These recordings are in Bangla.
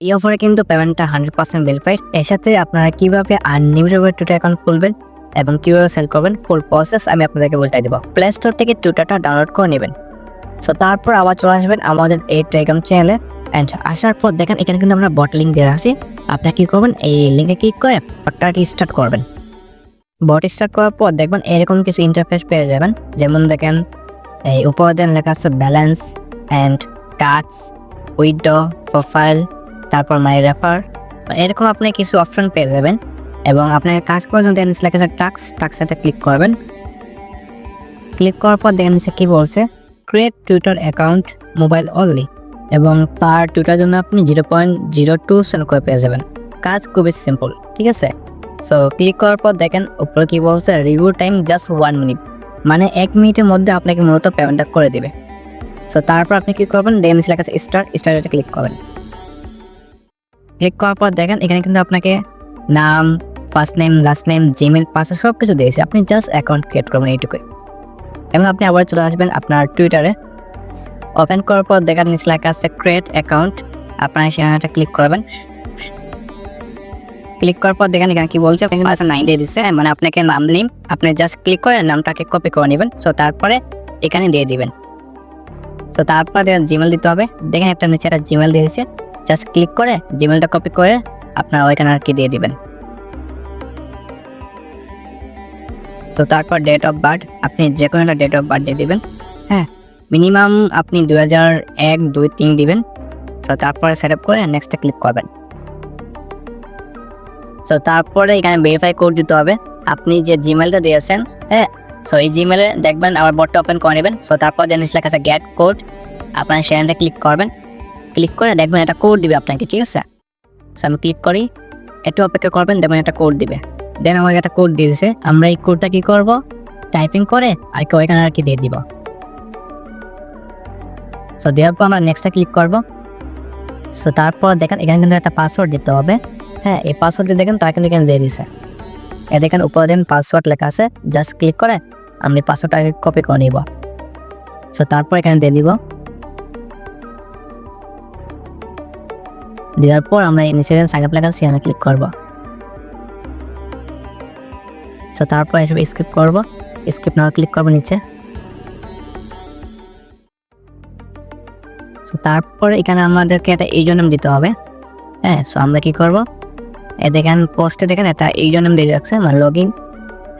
এই অফারে কিন্তু পেমেন্টটা 100% ভেরিফাইড। এর সাথে আপনারা কিভাবে আনলিমিটেড টুইটার অ্যাকাউন্ট খুলবেন এবং কিভাবে সেল করবেন ফুল প্রসেস আমি আপনাদেরকে বুঝিয়ে দেবো। প্লে স্টোর থেকে টুইটারটা ডাউনলোড করে নেবেন। সো তারপর আবার চলে আসবেন আমাদের এই টেলিগ্রাম চ্যানেলে। অ্যান্ড আসার পর দেখেন এখানে কিন্তু আমরা বট লিঙ্ক দিয়ে রাখছি। আপনারা কী করবেন, এই লিঙ্কে ক্লিক করে বটটাকে স্টার্ট করবেন। বট স্টার্ট করার পর দেখবেন এরকম কিছু ইন্টারফেস পেয়ে যাবেন। যেমন দেখেন এই উপরে দেন লেখা আছে balance and task, withdraw, profile, তারপর মাই রেফার, এরকম আপনি কিছু অপশন পেয়ে যাবেন। এবং আপনার কাজ করার জন্য দেখেন লেখা আছে টাস্কটাতে ক্লিক করবেন। ক্লিক করার পর দেখেন কী বলছে, create Twitter account mobile only, এবং তার টুইটার জন্য আপনি 0.02 সেন্ড করে পেয়ে যাবেন। কাজ খুবই সিম্পল, ঠিক আছে। সো ক্লিক করার পর দেখেন উপরে কী বলছে, রিভিউ টাইম জাস্ট 1 মিনিট, মানে 1 মিনিটের মধ্যে আপনাকে মূলত পেমেন্টটা করে দেবে। সো তারপর আপনি কী করবেন, দেখেন লেখা আছে স্টার্টে ক্লিক করবেন। ক্লিক করার পর দেখেন এখানে কিন্তু আপনাকে নাম, first name, last name, Gmail, password সব কিছু দিয়েছে। আপনি জাস্ট অ্যাকাউন্ট ক্রিয়েট করবেন এইটুকুই। এবং আপনি আবার চলে আসবেন আপনার টুইটারে। ওপেন করার পর দেখেন নিচে লেখা আছে ক্রিয়েট অ্যাকাউন্ট, আপনার সেখানে ক্লিক করবেন। ক্লিক করার পর দেখেন এখানে কি বলছে, আপনি 9 ডে দিচ্ছে, মানে আপনাকে নাম নেম আপনি জাস্ট ক্লিক করে নামটাকে কপি করে নেবেন। সো তারপরে এখানে দিয়ে দিবেন। সো তারপর দেখেন জিমেল দিতে হবে। দেখেন একটা নিচে একটা জিমেল দিয়েছে, জাস্ট ক্লিক করে জিমেলটা কপি করে আপনার ওইখানে আর কি দিয়ে দিবেন। সো তারপর ডেট অফ বার্থ, আপনি যে কোনো একটা ডেট অফ বার্থ দিয়ে দিবেন। হ্যাঁ, মিনিমাম আপনি 2001, 2, 3 দিবেন। সো তারপরে সেট আপ করে নেক্সটে ক্লিক করবেন। সো তারপরে এখানে ভেরিফাই কোড দিতে হবে। আপনি যে জিমেলটা দিয়েছেন, হ্যাঁ, সো এই জিমেলে দেখবেন আবার বটটা ওপেন করে নেবেন। সো তারপর যে নিচে লেখা আছে গেট কোড, আপনার সেখানে ক্লিক করবেন। ক্লিক করে দেখবেন একটা কোড দিবে আপনাকে, ঠিক আছে। সো আমি ক্লিক করি, একটু অপেক্ষা করবেন, দেখবেন একটা কোড দিবে। দেন আমাকে একটা কোড দিয়েছে, আমরা এই কোডটা কি করব, টাইপিং করে আর কি ওইখানে আর কি দিয়ে দিব। সো দেওয়ার পর আমরা নেক্সটে ক্লিক করব। সো তারপর দেখেন এখানে কিন্তু একটা পাসওয়ার্ড দিতে হবে। হ্যাঁ, এই পাসওয়ার্ডটি দেখেন তারা কিন্তু এখানে দিয়ে দিয়েছে। দেখেন উপরে দেন পাসওয়ার্ড লেখা আছে, জাস্ট ক্লিক করে আমি পাসওয়ার্ডটাকে কপি করে নিব। সো তারপর এখানে দিয়ে দিব। দেওয়ার পর আমরা এই নিচে সাইন আপ লেখা আছে সেখানে ক্লিক করব। সো তারপর এসব স্কিপ করব, স্কিপ না ক্লিক করব নিচে। সো তারপর এখানে আমাদেরকে একটা ইউজার নেম দিতে হবে। হ্যাঁ, সো আমরা কি করব, দেখেন পোস্টে দেখেন একটা ইউজার নেম দিয়ে রাখছে, মানে লগ ইন।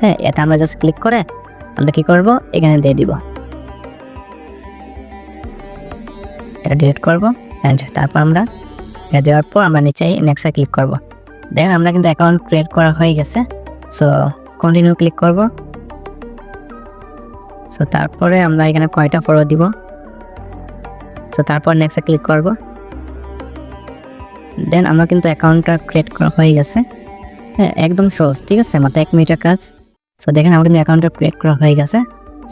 হ্যাঁ, এটা আমরা জাস্ট ক্লিক করে আমরা কি করব, এখানে দিয়ে দিব। এটা ডিলিট করব। অ্যান্ড তারপর আমরা এটা দেওয়ার পর আমরা নিচে নেক্সটে ক্লিক করব। দেখেন আমরা কিন্তু অ্যাকাউন্ট ক্রিয়েট করা হয়ে গেছে। সো কন্টিনিউ ক্লিক করব। সো তারপরে আমরা এখানে কয়টা ফলো দিব। সো তারপর নেক্সটে ক্লিক করব। দেন আমরা কিন্তু অ্যাকাউন্টটা ক্রিয়েট করা হয়ে গেছে। হ্যাঁ, একদম সহজ, ঠিক আছে, মাত্র 1 মিনিটের কাজ। সো দেখেন আমার কিন্তু অ্যাকাউন্টটা ক্রিয়েট করা হয়ে গেছে।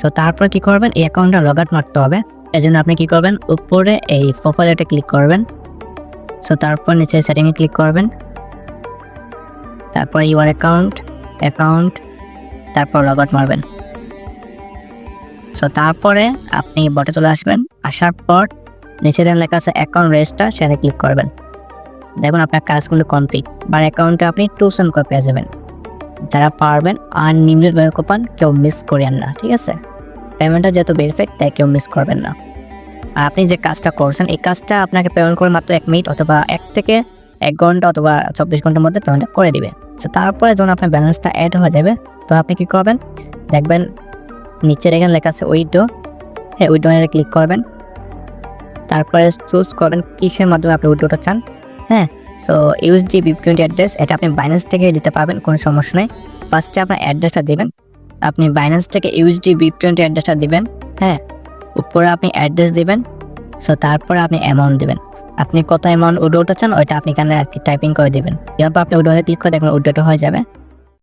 সো তারপর কি করবেন, এই অ্যাকাউন্টটা লগ আউট মারতে হবে। এই জন্য আপনি কি করবেন, উপরে এই প্রোফাইলটা ক্লিক করবেন। সো তারপর নিচে সেটিংয়ে ক্লিক করবেন। তারপর ইউর অ্যাকাউন্ট, তারপর লগ আউট মারবেন। সো তারপরে আপনি বটে চলে আসবেন। আসার পর নিচে দেন লেখা আছে অ্যাকাউন্ট রেজিস্টার, সেখানে ক্লিক করবেন। দেখুন আপনার কাজ কিন্তু কমপ্লিট, বা অ্যাকাউন্টে আপনি 2 সেন্ড করে পেয়ে যাবেন। যারা পারবেন আনলিমিটেড কুপন কেউ মিস করেন না, ঠিক আছে। পেমেন্টটা যেহেতু ভেরিফাইড তাই কেউ মিস করবেন না। আর আপনি যে কাজটা করছেন এই কাজটা আপনাকে পেমেন্ট করে মাত্র 1 মিনিট অথবা 1 থেকে 1 ঘন্টা অথবা 24 ঘন্টার মধ্যে পেমেন্টটা করে দিবে। সো তারপরে যখন আপনার ব্যালেন্সটা অ্যাড হয়ে যাবে তো আপনি কি করবেন, দেখবেন নিচের এখানে লেখা আছে উইথড্র। হ্যাঁ, উইথড্রতে ক্লিক করবেন। তারপরে চুজ করবেন কিসের মাধ্যমে আপনি উইথড্রটা চান। হ্যাঁ, সো USD BIP20 অ্যাড্রেস, এটা আপনি বাইন্যান্স থেকে দিতে পারবেন, কোনো সমস্যা নেই। ফার্স্টে আপনার অ্যাড্রেসটা দেবেন, আপনি বাইন্যান্স থেকে USD BIP20 অ্যাড্রেসটা দিবেন। হ্যাঁ, উপরে আপনি অ্যাড্রেস দিবেন। সো তারপরে আপনি অ্যামাউন্ট দেবেন, আপনি কত অ্যামাউন্ট উইথড্রটা চান ওইটা আপনি এখানে আর কি টাইপিং করে দেবেন। এরপর আপনি উইথড্রতে ক্লিক করে দেখবেন উইথড্রটা হয়ে যাবে।